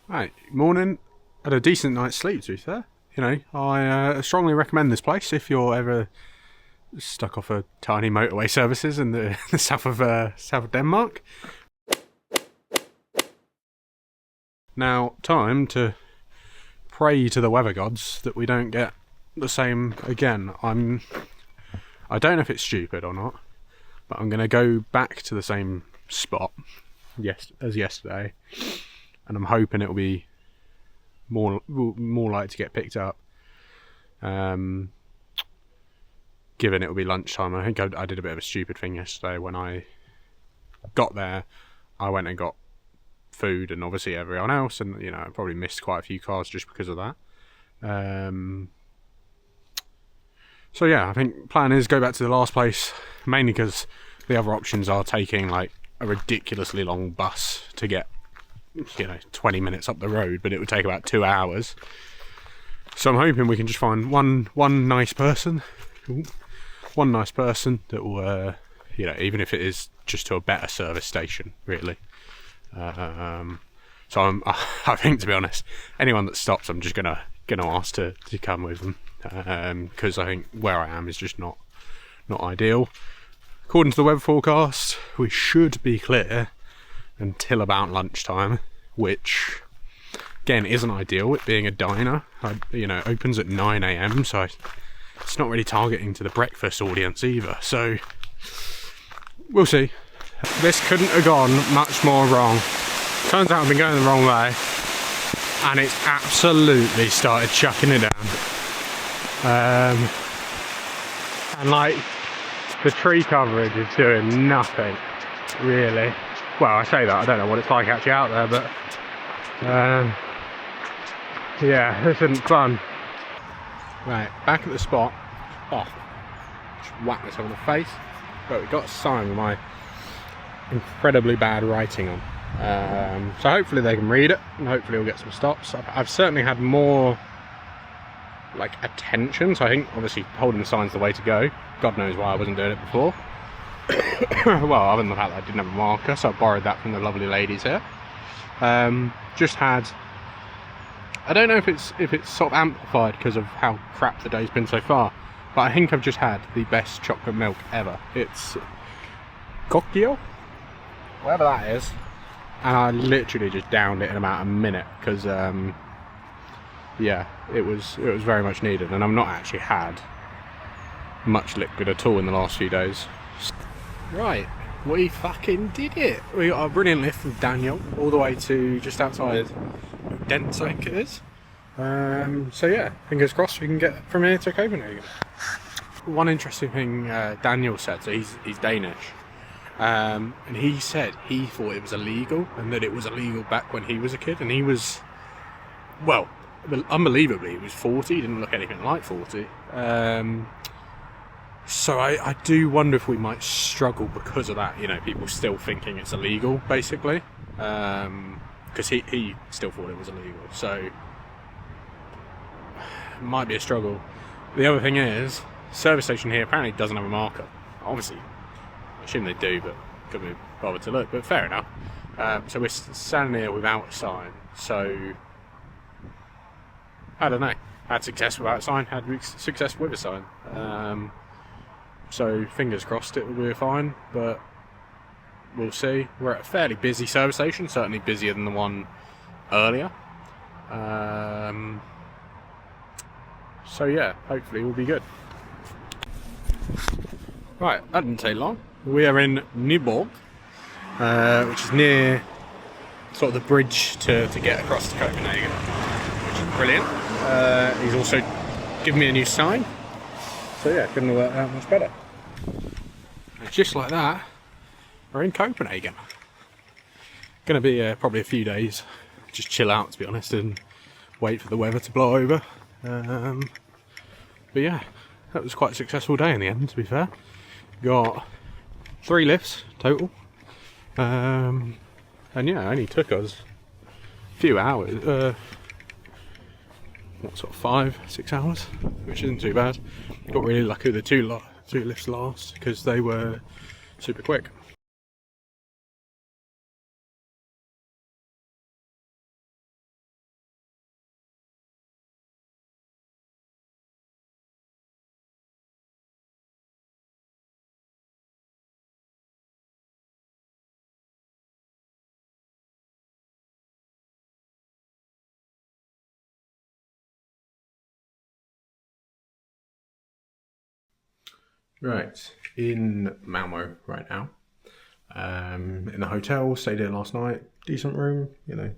Right, morning. Had a decent night's sleep, to be fair. You know, I strongly recommend this place if you're ever stuck off a tiny motorway services in the, the south of Denmark. Now, time to pray to the weather gods that we don't get the same again. I don't know if it's stupid or not, but I'm going to go back to the same spot as yesterday, and I'm hoping it'll be more likely to get picked up. Given it'll be lunchtime, I think I did a bit of a stupid thing yesterday. When I got there, I went and got food, and obviously everyone else, and you know, I probably missed quite a few cars just because of that. So yeah, I think plan is go back to the last place, mainly because the other options are taking like a ridiculously long bus to get, 20 minutes up the road, but it would take about 2 hours. So I'm hoping we can just find one nice person that will, even if it is just to a better service station, really. So I think, to be honest, anyone that stops, I'm just gonna ask to come with them, because I think where I am is just not ideal. According to the weather forecast, we should be clear until about lunchtime, which again isn't ideal. It being a diner, opens at 9 AM, so it's not really targeting to the breakfast audience either. So we'll see. This couldn't have gone much more wrong. Turns out I've been going the wrong way, and it's absolutely started chucking it down. And like, the tree coverage is doing nothing, really. Well, I say that, I don't know what it's like actually out there, but yeah, this isn't fun. Right, back at the spot. Oh, just whack myself in the face. But we got a sign with my incredibly bad writing on. So hopefully they can read it, and hopefully we'll get some stops. I've certainly had more like attention, so I think obviously holding the sign's the way to go. God knows why I wasn't doing it before. Well, other than the fact that I didn't have a marker, so I borrowed that from the lovely ladies here. Just had, I don't know if it's sort of amplified because of how crap the day's been so far, but I think I've just had the best chocolate milk ever. It's Kokio, whatever that is, and I literally just downed it in about a minute because yeah, it was very much needed, and I've not actually had much liquid at all in the last few days. Right, we fucking did it. We got a brilliant lift from Daniel all the way to just outside Dent, I think it is. So yeah, fingers crossed we can get from here to Copenhagen. One interesting thing Daniel said, so he's Danish, and he said he thought it was illegal, and that it was illegal back when he was a kid, and he was, well, unbelievably, he was 40, he didn't look anything like 40. So I do wonder if we might struggle because of that, people still thinking it's illegal, basically. Because he still thought it was illegal, so it might be a struggle. The other thing is, service station here apparently doesn't have a marker. Obviously, I assume they do, but couldn't be bothered to look, but fair enough. So we're standing here without a sign, so I don't know. Had success without a sign, had success with a sign. So fingers crossed it will be fine, but we'll see. We're at a fairly busy service station, certainly busier than the one earlier. So yeah, hopefully we'll be good. Right, that didn't take long. We are in Nyborg, which is near sort of the bridge to get across to Copenhagen, which is brilliant. He's also given me a new sign, so yeah, couldn't have worked out much better. And just like that, we're in Copenhagen. Gonna be probably a few days, just chill out, to be honest, and wait for the weather to blow over. But yeah, that was quite a successful day in the end, to be fair. Got 3 lifts total, and yeah, it only took us a few hours. What, sort of 5-6 hours, which isn't too bad. Got really lucky with the two lifts last because they were super quick. Right, in Malmo right now. In the hotel, stayed here last night. Decent room, you know.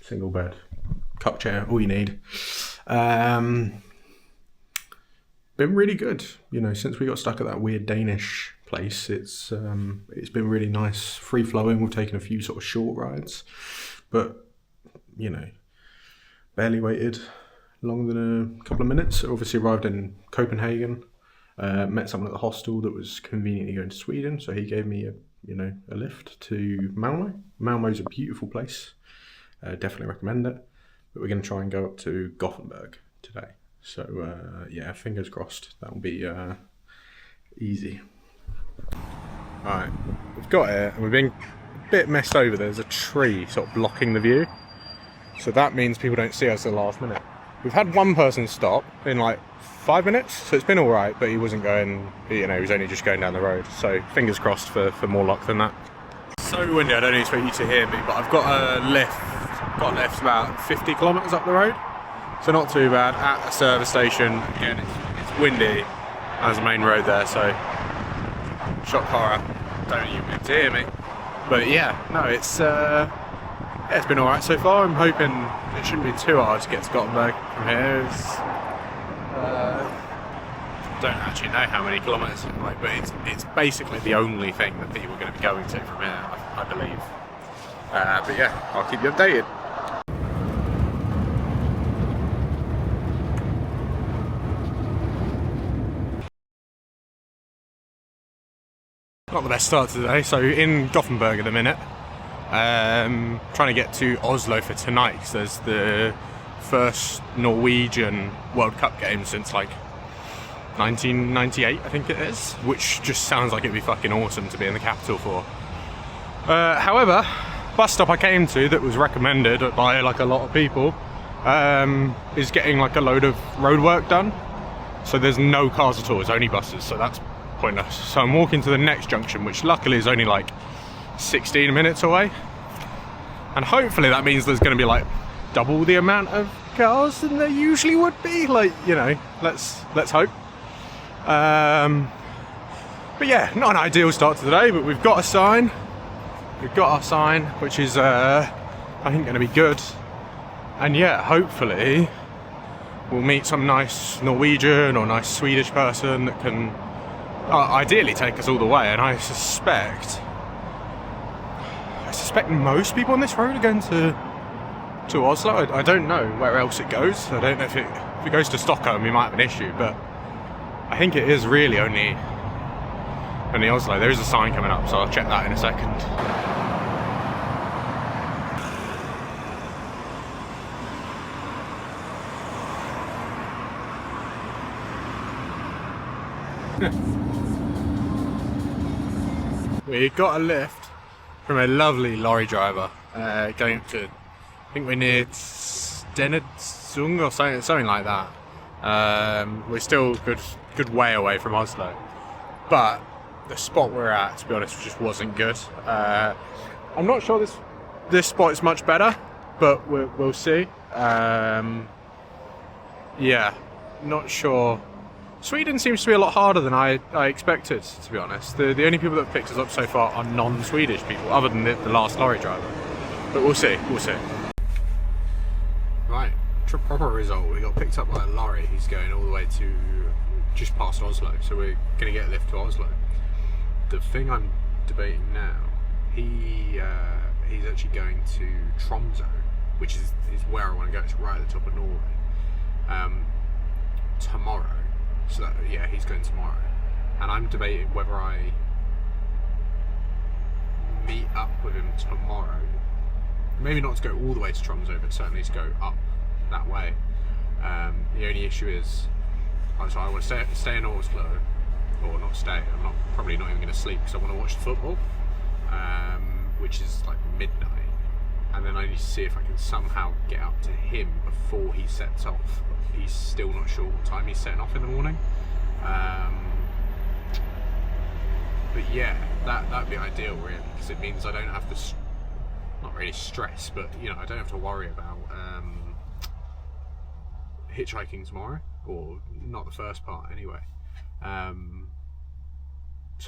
Single bed, cup chair, all you need. Been really good, you know, since we got stuck at that weird Danish place. It's been really nice, free flowing. We've taken a few sort of short rides, but you know, barely waited longer than a couple of minutes. Obviously arrived in Copenhagen, met someone at the hostel that was conveniently going to Sweden, so he gave me a lift to Malmo. Malmo's a beautiful place, definitely recommend it, but we're going to try and go up to Gothenburg today. So yeah, fingers crossed that will be easy. Alright, we've got it and we've been a bit messed over. There's a tree sort of blocking the view, so that means people don't see us at the last minute. We've had one person stop in like 5 minutes, so it's been alright, but he wasn't going, you know, he was only just going down the road, so fingers crossed for more luck than that. So windy, I don't expect you to hear me, but I've got a lift about 50 kilometres up the road, so not too bad, at a service station. Again, it's windy, there's a main road there, so shock horror, don't even be able to hear me. But yeah, no, it's been alright so far. I'm hoping it shouldn't be too hard to get to Gothenburg from here. Don't actually know how many kilometres it's like, but it's basically the only thing that people are going to be going to from here, I believe. But yeah, I'll keep you updated. Not the best start to the day, so in Gothenburg at the minute. Trying to get to Oslo for tonight, because there's the first Norwegian World Cup game since like 1998, I think it is, which just sounds like it'd be fucking awesome to be in the capital for. However, bus stop I came to that was recommended by like a lot of people is getting like a load of road work done, so there's no cars at all, it's only buses, so that's pointless. So I'm walking to the next junction, which luckily is only like 16 minutes away, and hopefully that means there's going to be like double the amount of cars than there usually would be, like, you know, let's hope. But yeah, not an ideal start to the day, but we've got our sign, which is I think going to be good, and yeah, hopefully we'll meet some nice Norwegian or nice Swedish person that can ideally take us all the way. And I suspect most people on this road are going to Oslo. I don't know where else it goes. I don't know if it goes to Stockholm, we might have an issue, but I think it is really only Oslo. There is a sign coming up, so I'll check that in a second. We got a lift from a lovely lorry driver going up to, I think we're near Stenungsund or something like that. We're still a good way away from Oslo, but the spot we're at, to be honest, just wasn't good. I'm not sure this spot is much better, but we'll see. Yeah, not sure. Sweden seems to be a lot harder than I expected, to be honest. The only people that have picked us up so far are non-Swedish people, other than the last lorry driver. But we'll see. Right, proper result. We got picked up by a lorry. He's going all the way to just past Oslo, so we're going to get a lift to Oslo. The thing I'm debating now, he's actually going to Tromsø, which is where I want to go. It's right at the top of Norway. Tomorrow. So that, yeah, he's going tomorrow, and I'm debating whether I meet up with him tomorrow. Maybe not to go all the way to Tromsø, but certainly to go up that way. The only issue is, so I want to stay in Oslo, or not stay. I'm probably not even going to sleep because I want to watch the football, which is like midnight, and then I need to see if I can somehow get up to him before he sets off. He's still not sure what time he's setting off in the morning. But yeah, that'd be ideal really, because it means I don't have to, not really stress, but you know, I don't have to worry about hitchhiking tomorrow, or not the first part anyway. So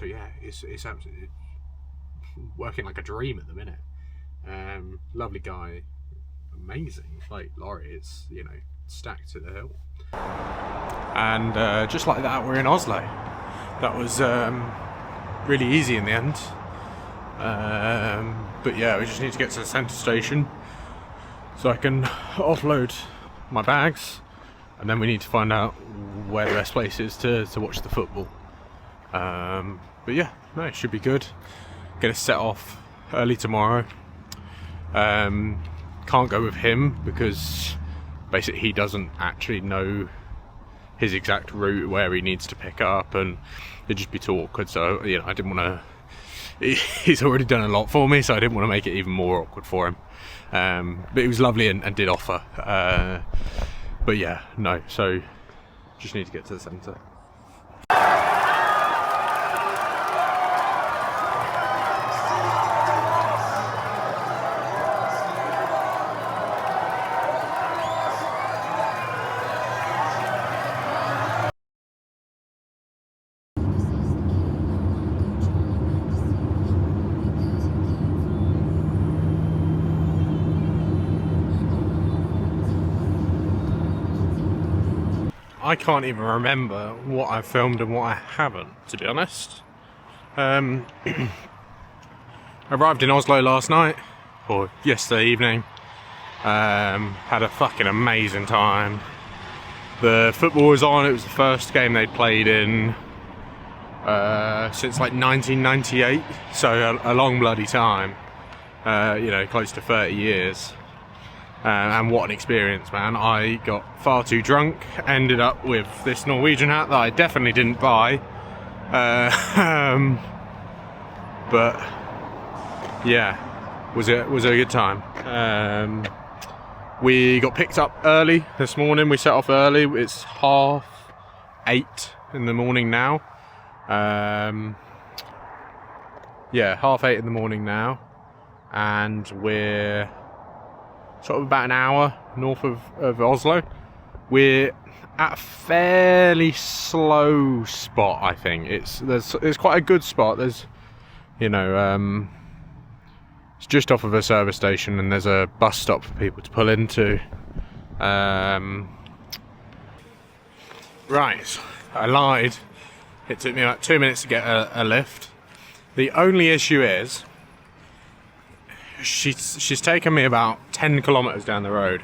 yeah, it's absolutely working like a dream at the minute. Lovely guy, amazing. Like Laurie, it's, you know, stacked to the hill. And just like that, we're in Oslo. That was really easy in the end. But yeah, we just need to get to the centre station so I can offload my bags, and then we need to find out where the best place is to watch the football. But yeah, no, it should be good. Gonna set off early tomorrow. Can't go with him because basically he doesn't actually know his exact route where he needs to pick up, and it'd just be too awkward. So, you know, I didn't want to. He's already done a lot for me, so I didn't want to make it even more awkward for him. But he was lovely and did offer. But yeah, no. So just need to get to the centre. I can't even remember what I filmed and what I haven't, to be honest. Arrived in Oslo last night, or yesterday evening. Had a fucking amazing time. The football was on. It was the first game they'd played in since like 1998, so a long bloody time. You know, close to 30 years. And what an experience, man. I got far too drunk, ended up with this Norwegian hat that I definitely didn't buy. But yeah, was a good time. We got picked up early this morning. We set off early. It's 8:30 in the morning now. Yeah, 8:30 in the morning now, and we're sort of about an hour north of Oslo. We're at a fairly slow spot, I think. It's quite a good spot. There's, you know, it's just off of a service station, and there's a bus stop for people to pull into. Right, I lied. It took me about 2 minutes to get a lift. The only issue is, she's taken me about 10 kilometers down the road,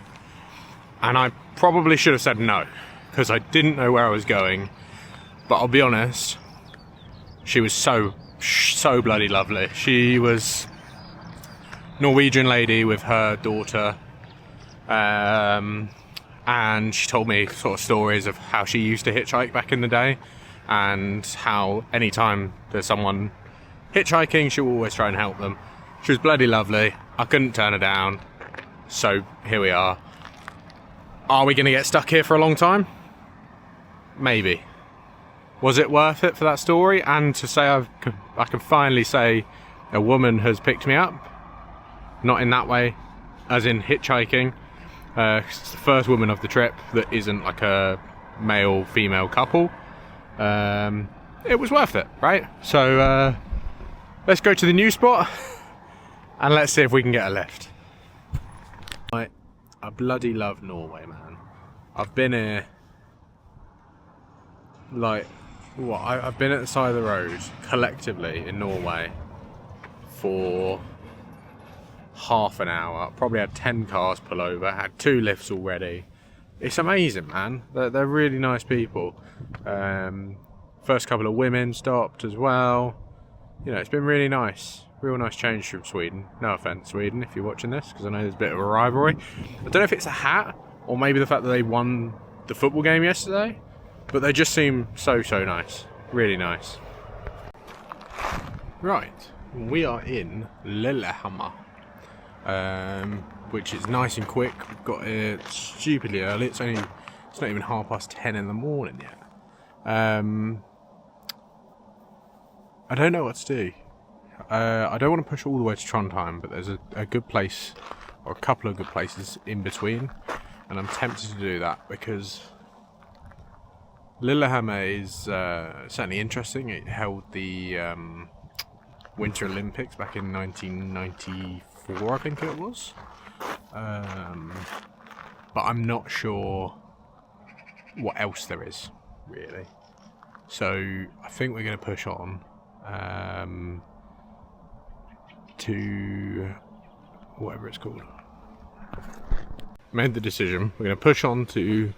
and I probably should have said no because I didn't know where I was going. But I'll be honest, she was so bloody lovely. She was Norwegian lady with her daughter, and she told me sort of stories of how she used to hitchhike back in the day, and how anytime there's someone hitchhiking, she'll always try and help them. She was bloody lovely. I couldn't turn her down. So here we are. Are we going to get stuck here for a long time? Maybe. Was it worth it for that story? And to say I can finally say a woman has picked me up. Not in that way, as in hitchhiking. It's the first woman of the trip that isn't like a male-female couple. It was worth it, right? So let's go to the new spot. And let's see if we can get a lift. I bloody love Norway, man. I've been here, like, what? I've been at the side of the road, collectively, in Norway, for half an hour. Probably had 10 cars pull over, had 2 lifts already. It's amazing, man. They're really nice people. First couple of women stopped as well. You know, it's been really nice. Real nice change from Sweden. No offence, Sweden, if you're watching this, because I know there's a bit of a rivalry. I don't know if it's a hat, or maybe the fact that they won the football game yesterday, but they just seem so nice. Really nice. Right, we are in Lillehammer, which is nice and quick. We've got here stupidly early. It's not even 10:30 in the morning yet. I don't know what to do. I don't want to push all the way to Trondheim, but there's a good place, or a couple of good places in between, and I'm tempted to do that because Lillehammer is certainly interesting. It held the Winter Olympics back in 1994, I think it was. But I'm not sure what else there is, really. So I think we're going to push on to whatever it's called. Made the decision. We're going to push on to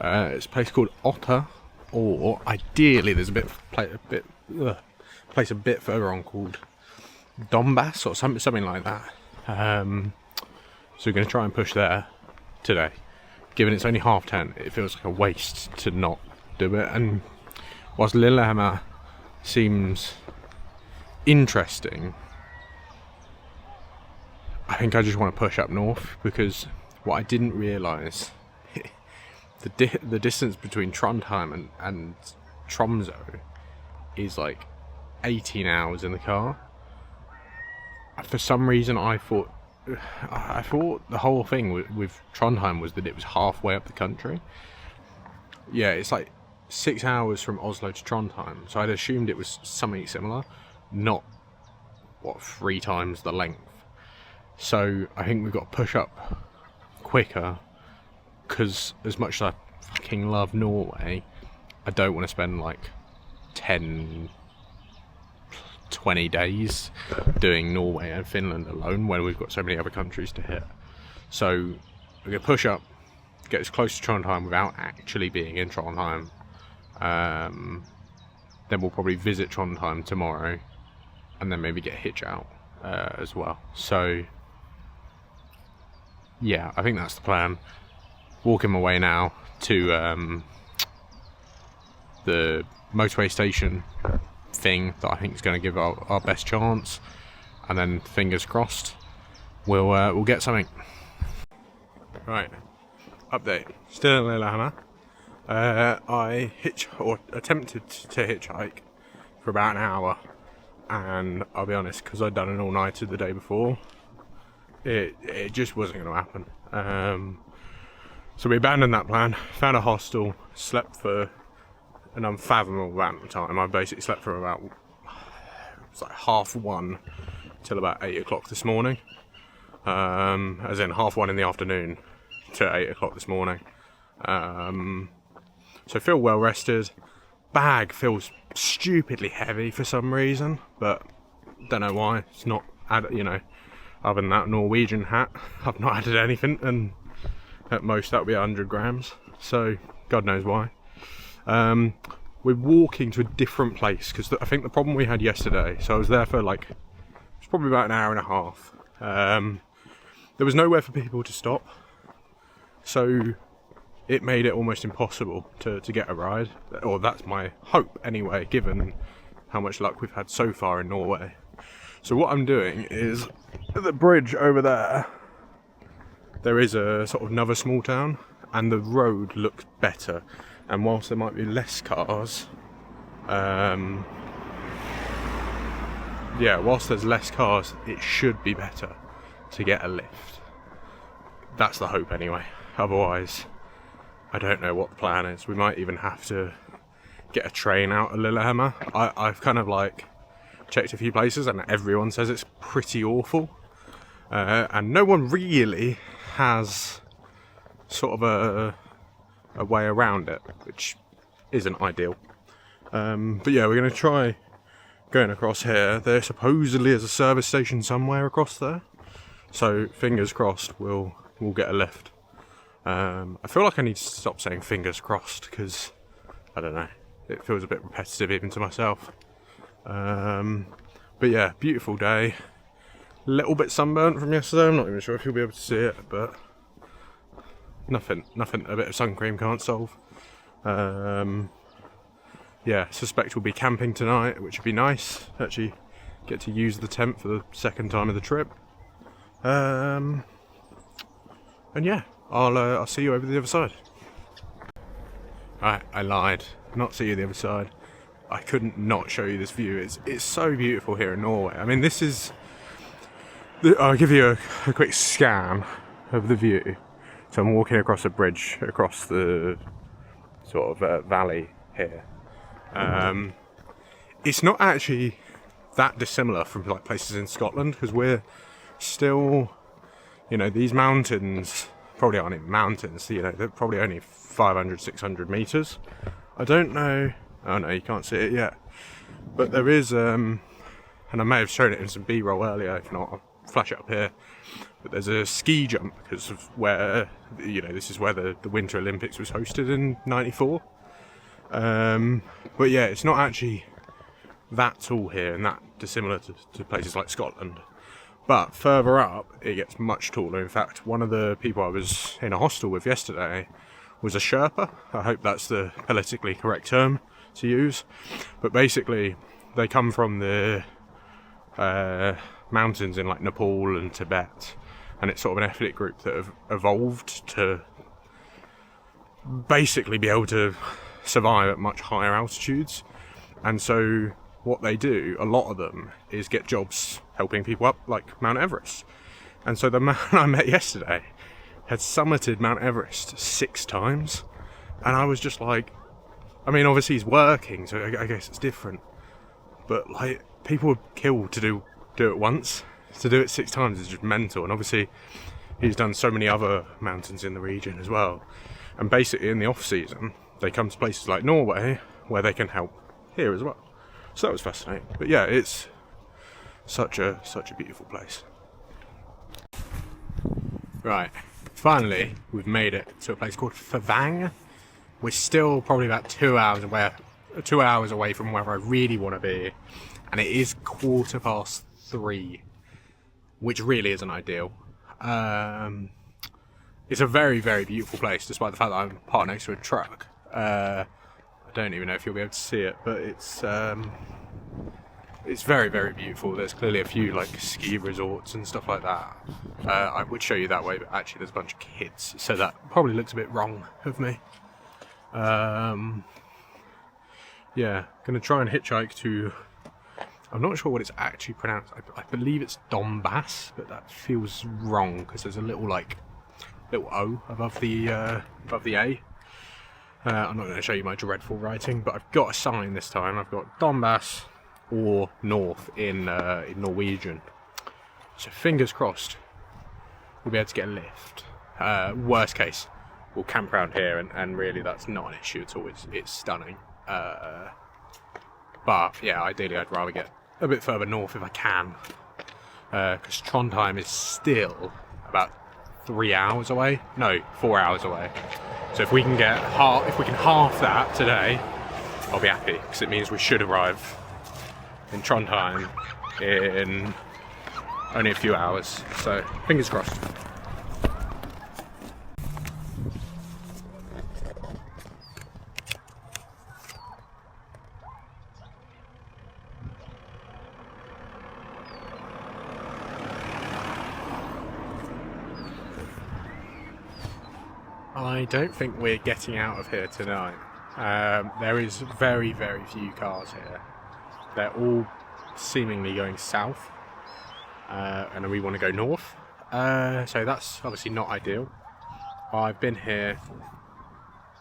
it's a place called Otter, or ideally there's a place a bit further on called Donbass or something like that. So we're going to try and push there today. Given it's only 10:30, it feels like a waste to not do it. And whilst Lillehammer seems interesting, I think I just want to push up north, because what I didn't realise, the distance between Trondheim and Tromsø is like 18 hours in the car. For some reason I thought the whole thing with Trondheim was that it was halfway up the country. Yeah, it's like 6 hours from Oslo to Trondheim, so I'd assumed it was something similar, not 3 times the length. So I think we've got to push up quicker, because as much as I fucking love Norway, I don't want to spend like 10-20 days doing Norway and Finland alone when we've got so many other countries to hit. So we're going to push up, get as close to Trondheim without actually being in Trondheim. Then we'll probably visit Trondheim tomorrow, and then maybe get Hitch out as well. So yeah, I think that's the plan. Walking my way now to the motorway station thing that I think is going to give our best chance, and then fingers crossed we'll get something. Right, update. Still in Lillehammer. I attempted to hitchhike for about an hour, and I'll be honest, because I'd done an all-nighter the day before, it just wasn't going to happen. So we abandoned that plan, found a hostel, slept for an unfathomable amount of time. I basically slept from about, it was like 1:30 till about 8 o'clock this morning. As in 1:30 in the afternoon to 8 o'clock this morning. So I feel well rested. Bag feels stupidly heavy for some reason, but don't know why. It's not added, other than that Norwegian hat, I've not added anything, and at most that'll be 100 grams. So God knows why. We're walking to a different place, because I think the problem we had yesterday, so I was there for like, it's probably about an hour and a half. There was nowhere for people to stop, so it made it almost impossible to get a ride, or that's my hope anyway, given how much luck we've had so far in Norway. So what I'm doing is, at the bridge over there is a sort of another small town, and the road looks better, and whilst there might be less cars, whilst there's less cars, it should be better to get a lift. That's the hope anyway. Otherwise, I don't know what the plan is. We might even have to get a train out of Lillehammer. I've kind of like checked a few places, and everyone says it's pretty awful, and no one really has sort of a way around it, which isn't ideal. But yeah, we're going to try going across here. There supposedly is a service station somewhere across there, so fingers crossed we'll get a lift. I feel like I need to stop saying fingers crossed, because I don't know, it feels a bit repetitive even to myself. But yeah, beautiful day. Little bit sunburnt from yesterday. I'm not even sure if you'll be able to see it, but nothing a bit of sun cream can't solve. Yeah, suspect we'll be camping tonight, which would be nice. Actually get to use the tent for the second time of the trip. And yeah, I'll see you over the other side. Right, I lied. Not see you the other side. I couldn't not show you this view. It's so beautiful here in Norway. I mean, this is... I'll give you a quick scan of the view. So I'm walking across a bridge across the sort of valley here. It's not actually that dissimilar from like places in Scotland, because we're still, you know, these mountains probably aren't even mountains, you know, they're probably only 500, 600 meters. I don't know, oh no, you can't see it yet, but there is, and I may have shown it in some B-roll earlier, if not, I'll flash it up here, but there's a ski jump because of where, you know, this is where the Winter Olympics was hosted in '94. But yeah, it's not actually that tall here and that dissimilar to places like Scotland. But further up, it gets much taller. In fact, one of the people I was in a hostel with yesterday was a Sherpa. I hope that's the politically correct term to use. But basically, they come from the mountains in like Nepal and Tibet. And it's sort of an ethnic group that have evolved to basically be able to survive at much higher altitudes. And so what they do, a lot of them, is get jobs helping people up, like Mount Everest. And so the man I met yesterday had summited Mount Everest 6 times. And I was just like, I mean, obviously he's working, so I guess it's different. But like, people would kill to do it once. To do it 6 times is just mental. And obviously he's done so many other mountains in the region as well. And basically in the off season, they come to places like Norway where they can help here as well. So that was fascinating. But yeah, it's such a beautiful place. Right, finally we've made it to a place called Favang. We're still probably about 2 hours away from where I really want to be, and it is 3:15, which really isn't ideal. It's a very, very beautiful place, despite the fact that I'm parked next to a truck. I don't even know if you'll be able to see it, but it's very, very beautiful. There's clearly a few like ski resorts and stuff like that. I would show you that way, but actually there's a bunch of kids, so that probably looks a bit wrong of me. Yeah, gonna try and hitchhike to, I'm not sure what it's actually pronounced. I believe it's Donbass, but that feels wrong because there's a little O above the A. I'm not going to show you my dreadful writing, but I've got a sign this time. I've got Donbass or North in Norwegian. So fingers crossed we'll be able to get a lift. Worst case, we'll camp around here, and really that's not an issue at all. It's stunning. But yeah, ideally I'd rather get a bit further north if I can, because Trondheim is still about 3 hours away. No, 4 hours away. So if we can half that today, I'll be happy, because it means we should arrive in Trondheim in only a few hours. So fingers crossed. I don't think we're getting out of here tonight. There is very, very few cars here. They're all seemingly going south, and we want to go north. So that's obviously not ideal. I've been here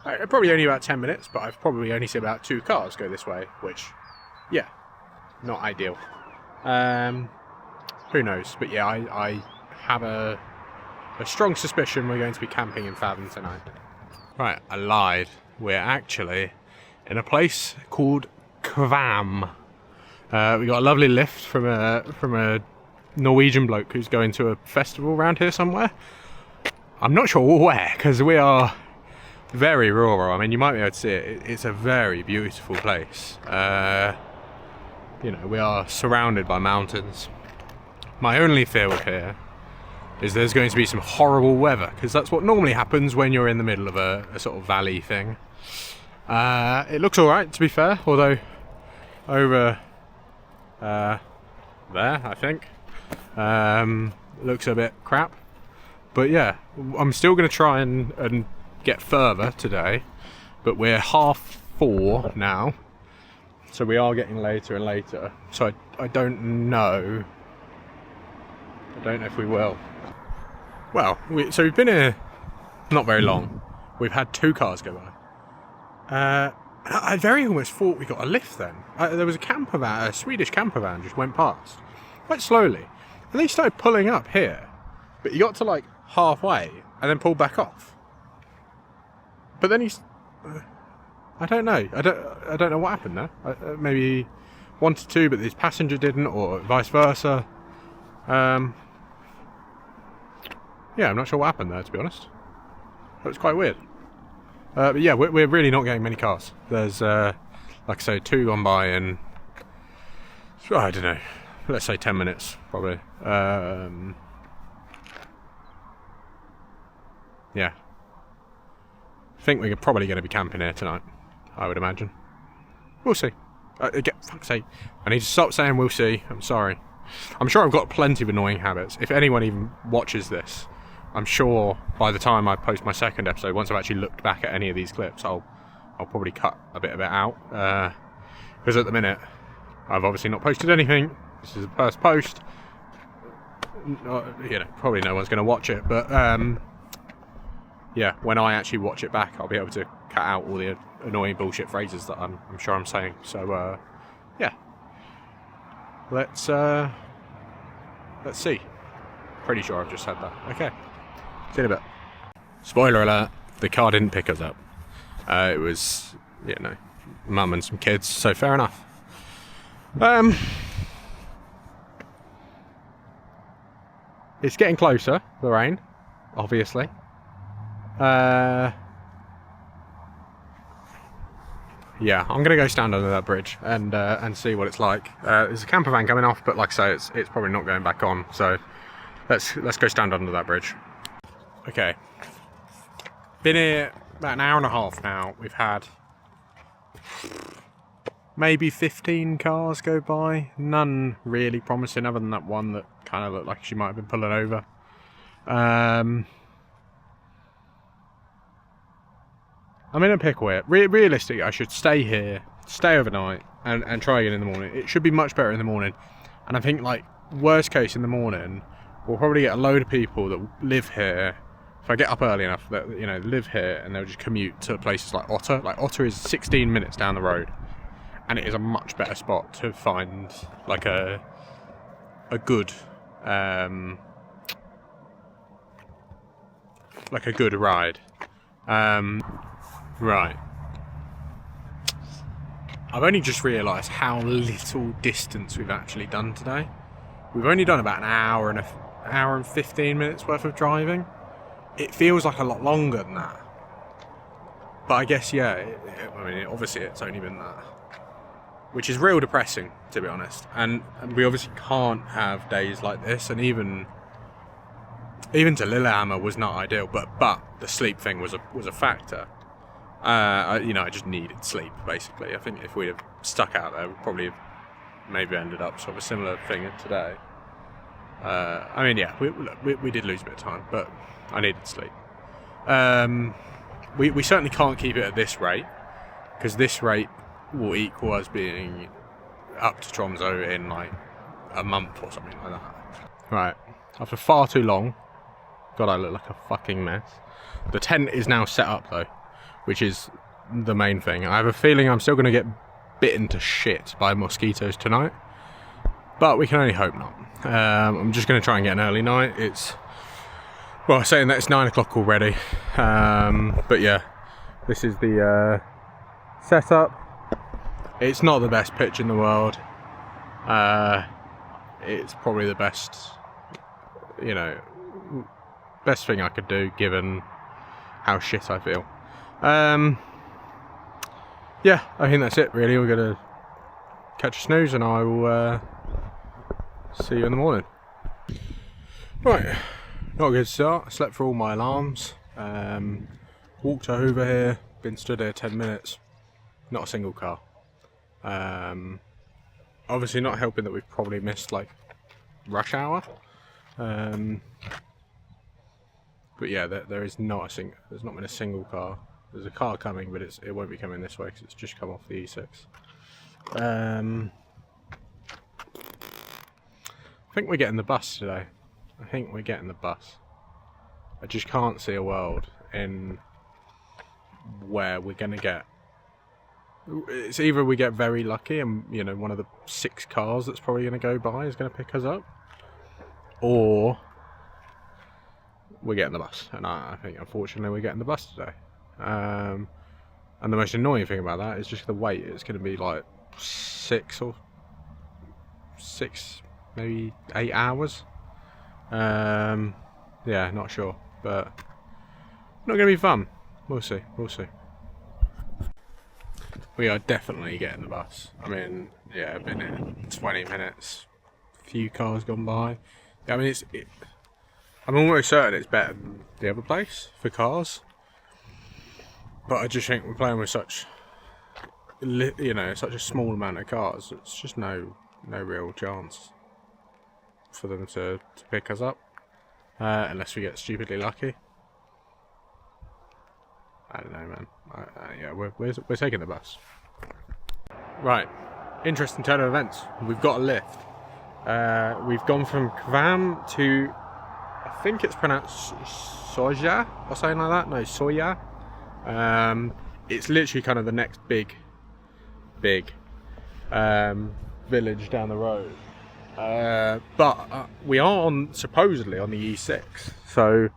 probably only about 10 minutes, but I've probably only seen about 2 cars go this way, which, yeah, not ideal. Who knows? But yeah, I have a strong suspicion we're going to be camping in Favang tonight. Right, I lied. We're actually in a place called Kvam. We got a lovely lift from a Norwegian bloke who's going to a festival around here somewhere. I'm not sure where, because we are very rural. I mean, you might be able to see it. It's a very beautiful place. You know, we are surrounded by mountains. My only fear with here is there's going to be some horrible weather, because that's what normally happens when you're in the middle of a sort of valley thing. It looks alright, to be fair, although over there, I think, looks a bit crap. But yeah, I'm still going to try and get further today, but we're 4:30 now, so we are getting later and later, so I don't know if we will. Well, so we've been here not very long. We've had 2 cars go by. I very almost thought we got a lift then. There was a camper van, a Swedish camper van just went past, quite slowly. And they started pulling up here. But he got to like halfway and then pulled back off. But then he's... I don't know. I don't know what happened there. Maybe he wanted to, but his passenger didn't, or vice versa. Yeah, I'm not sure what happened there, to be honest. It was quite weird. But yeah, we're really not getting many cars. There's, like I say, 2 gone by in, I don't know, let's say 10 minutes, probably. Yeah. I think we're probably going to be camping here tonight, I would imagine. We'll see. Fuck's sake. I need to stop saying we'll see. I'm sorry. I'm sure I've got plenty of annoying habits. If anyone even watches this, I'm sure by the time I post my second episode, once I've actually looked back at any of these clips, I'll probably cut a bit of it out. Because at the minute, I've obviously not posted anything. This is the first post. You know, probably no one's going to watch it, but yeah, when I actually watch it back, I'll be able to cut out all the annoying bullshit phrases that I'm sure I'm saying. So yeah, let's see. Pretty sure I've just said that. Okay, see you in a bit. Spoiler alert: the car didn't pick us up. It was, you know, mum and some kids. So fair enough. It's getting closer. The rain, obviously. Yeah, I'm gonna go stand under that bridge and see what it's like. There's a camper van coming off, but like I say, it's probably not going back on. So let's go stand under that bridge. Okay, been here about an hour and a half now. We've had maybe 15 cars go by. None really promising, other than that one that kind of looked like she might have been pulling over. I'm in a pickle here. Realistically, I should stay here, stay overnight, and try again in the morning. It should be much better in the morning. And I think, like, worst case in the morning, we'll probably get a load of people that live here. If I get up early enough, that, you know, live here, and they'll just commute to places like Otter. Like, Otter is 16 minutes down the road, and it is a much better spot to find, like, a good, like a good ride. Right. I've only just realised how little distance we've actually done today. We've only done about an hour and 15 minutes worth of driving. It feels like a lot longer than that. But I guess, yeah, obviously it's only been that. Which is real depressing, to be honest. And we obviously can't have days like this, and even to Lillehammer was not ideal, but the sleep thing was a factor. You know, I just needed sleep, basically. I think if we'd have stuck out there, we'd probably have maybe ended up sort of a similar thing today. I mean, yeah, we did lose a bit of time, but I needed sleep. We certainly can't keep it at this rate, because this rate will equal us being up to Tromsø in like a month or something like that. Right, after far too long, God, I look like a fucking mess. The tent is now set up though, which is the main thing. I have a feeling I'm still going to get bitten to shit by mosquitoes tonight, but we can only hope not. I'm just going to try and get an early night. It's, well, saying that it's 9 o'clock already, but yeah, this is the setup. It's not the best pitch in the world. It's probably the best, you know, best thing I could do given how shit I feel. Yeah, I think that's it really. We're gonna catch a snooze and I will see you in the morning. Right, not a good start. I slept through all my alarms, walked over here, been stood here 10 minutes, not a single car. Obviously not helping that we've probably missed like rush hour. But yeah, there's not been a single car. There's a car coming, but it won't be coming this way because it's just come off the E6. I think we're getting the bus today. I just can't see a world in where we're going to get it's either we get very lucky and, you know, one of the 6 cars that's probably going to go by is going to pick us up, or we're getting the bus. And I think, unfortunately, we're getting the bus today. And the most annoying thing about that is just the wait. It's going to be like 6, maybe 8 hours. Yeah, not sure, but not going to be fun. We'll see. We are definitely getting the bus. I mean, yeah, I've been in 20 minutes. Few cars gone by. I mean, I'm almost certain it's better than the other place for cars. But I just think we're playing with such a small amount of cars. It's just no real chance for them to pick us up, unless we get stupidly lucky. I don't know, man. Yeah, we're taking the bus. Right, interesting turn of events. We've got a lift. We've gone from Kvam to, I think it's pronounced Soja or something like that. No, Soya. It's literally kind of the next big village down the road. But we are supposedly on the E6, so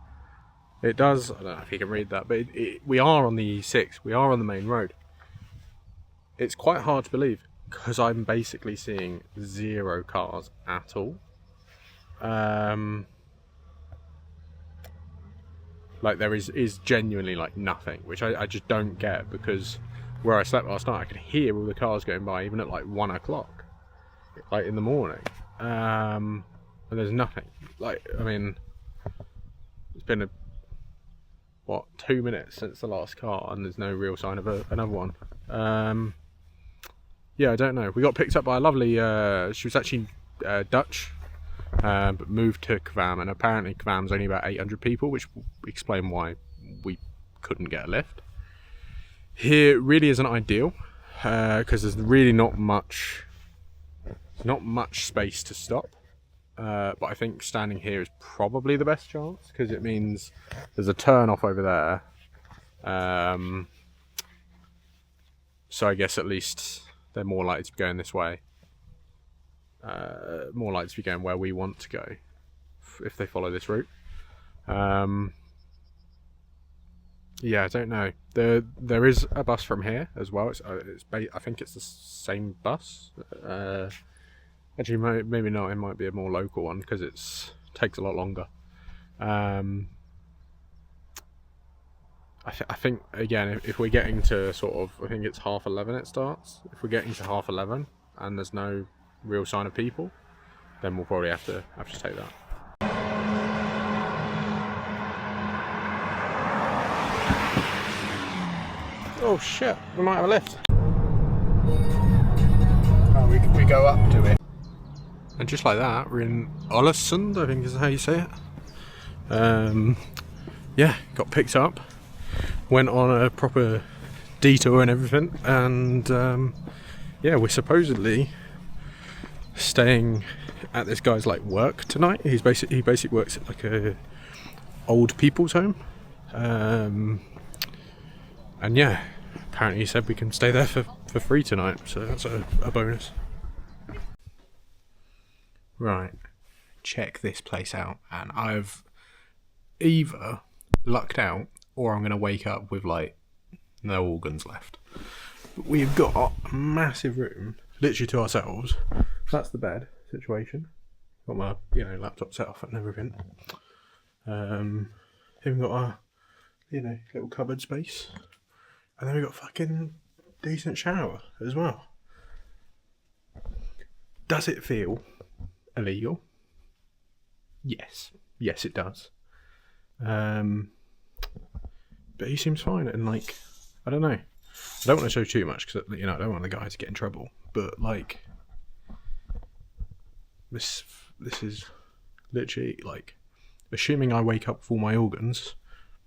it does. I don't know if you can read that, but we are on the E6. We are on the main road. It's quite hard to believe because I'm basically seeing 0 cars at all. Like there is genuinely like nothing, which I just don't get, because where I slept last night I could hear all the cars going by even at like 1 o'clock, like in the morning. And there's nothing. Like, I mean, it's been 2 minutes since the last car and there's no real sign of another one. Yeah, I don't know. We got picked up by a lovely, she was actually Dutch, but moved to Kvam, and apparently Kvam's only about 800 people, which will explain why we couldn't get a lift. Here really isn't ideal, because there's really not much space to stop. But I think standing here is probably the best chance, because it means there's a turn off over there. So I guess at least they're more likely to be going this way. More likely to be going where we want to go if they follow this route. Yeah, I don't know. There is a bus from here as well. I think it's the same bus. Actually, maybe not. It might be a more local one because it takes a lot longer. I think, again, if we're getting to sort of, I think it's 11:30 it starts. If we're getting to 11:30 and there's no real sign of people, then we'll probably have to take that. Oh shit, we might have a lift. Oh, we go up to it. And just like that, we're in Ålesund, I think is how you say it. Yeah, got picked up, went on a proper detour and everything, and yeah, we're supposedly staying at this guy's like work tonight. He basically works at like a old people's home, and yeah, apparently he said we can stay there for free tonight, so that's a bonus. Right, check this place out, and I've either lucked out or I'm gonna wake up with like no organs left. But we've got a massive room literally to ourselves. That's the bed situation. Got my laptop set off and everything. Even got a little cupboard space, and then we got a fucking decent shower as well. Does it feel illegal? Yes it does. But he seems fine, and like, I don't know. I don't want to show too much because I don't want the guy to get in trouble. But like, this is literally like, assuming I wake up with all my organs,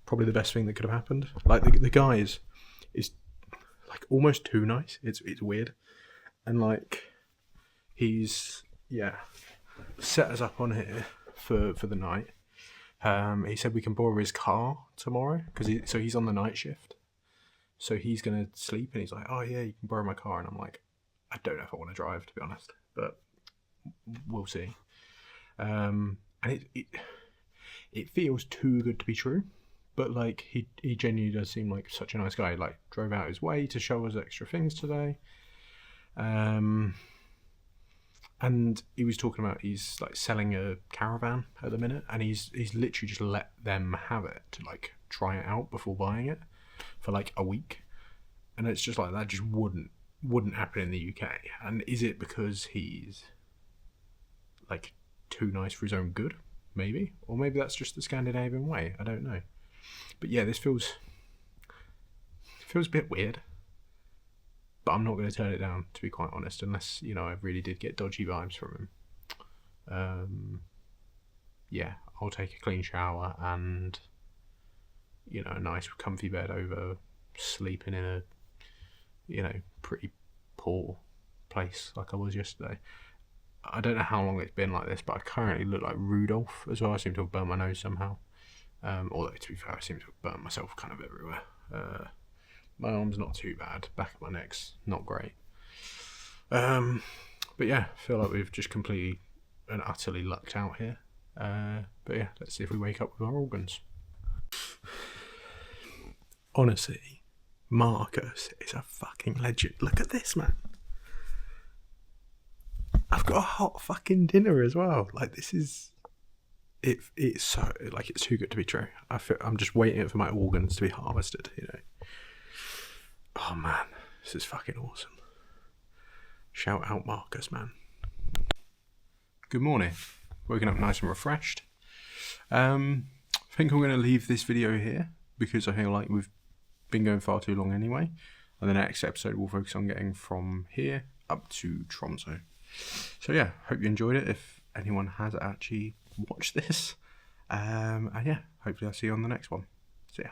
probably the best thing that could have happened. Like the guy is like almost too nice. It's weird, and like he's set us up on here for the night. He said we can borrow his car tomorrow because he's on the night shift. So he's going to sleep, and he's like, oh yeah, you can borrow my car. And I'm like, I don't know if I want to drive, to be honest, but we'll see. And it feels too good to be true, but like he genuinely does seem like such a nice guy. Like, drove out his way to show us extra things today. And he was talking about he's like selling a caravan at the minute, and he's literally just let them have it to like try it out before buying it for like a week. And it's just like, that just wouldn't happen in the UK. And is it because he's like too nice for his own good? Maybe. Or maybe that's just the Scandinavian way. I don't know. But yeah, this feels a bit weird. But I'm not going to turn it down, to be quite honest, unless, you know, I really did get dodgy vibes from him. Yeah, I'll take a clean shower and, you know, a nice comfy bed over sleeping in a, you know, pretty poor place like I was yesterday. I don't know how long it's been like this, but I currently look like Rudolph as well. I seem to have burnt my nose somehow. Although, to be fair, I seem to have burnt myself kind of everywhere. My arm's not too bad. Back of my neck's not great. But yeah, I feel like we've just completely and utterly lucked out here. But yeah, let's see if we wake up with our organs. Honestly, Marcus is a fucking legend. Look at this, man. I've got a hot fucking dinner as well. Like, this is... It's so... Like, it's too good to be true. I'm just waiting for my organs to be harvested, you know. Oh, man. This is fucking awesome. Shout out Marcus, man. Good morning. Waking up nice and refreshed. I think I'm going to leave this video here because I feel like we've been going far too long anyway. And the next episode we'll focus on getting from here up to Tromsø. So yeah, hope you enjoyed it if anyone has actually watched this. And yeah, hopefully I'll see you on the next one. See ya.